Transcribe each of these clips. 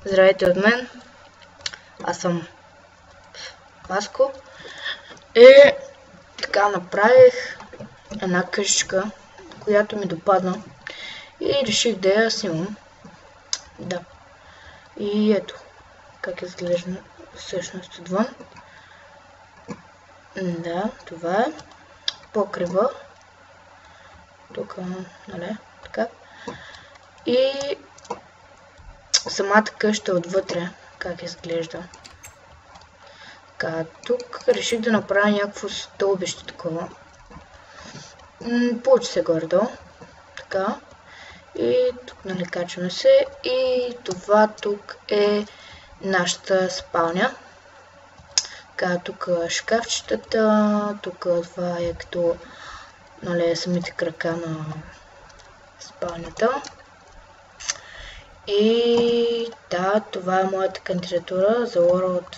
Здравейте от мен, аз съм Васко и така направих една къщичка, която ми допадна и реших да я снимам. Да. И ето как изглежда всъщност отвън. Да, това е покрива. Тук, нали, така. И самата къща отвътре, как изглежда. Така, тук реших да направя някакво стълбище такова. Получи се горе-долу. Така. И тук, нали, качваме се. И това тук е нашата спалня. Така, тук шкафчетата, тук това е като, нали, самите крака на спалнята. И да, това е моята кандидатура за World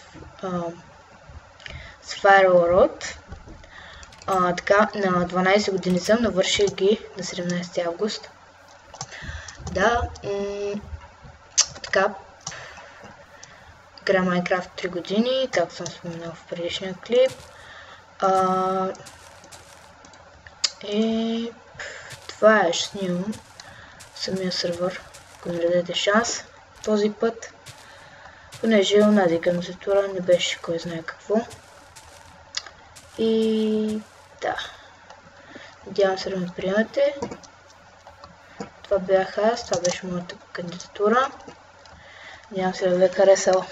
Sphere World. Така, на 12 години съм, навърших ги на 17 август. Да, така, игра Minecraft 3 години, както съм споменал в предишния клип. И това е, ще снимам самия сървър, ако ми дадете шанс този път, понеже онази кандидатура не беше кой знае какво. И да, надявам се да ме приемете. Това бях аз, това беше моята кандидатура. Надявам се да ви е харесала.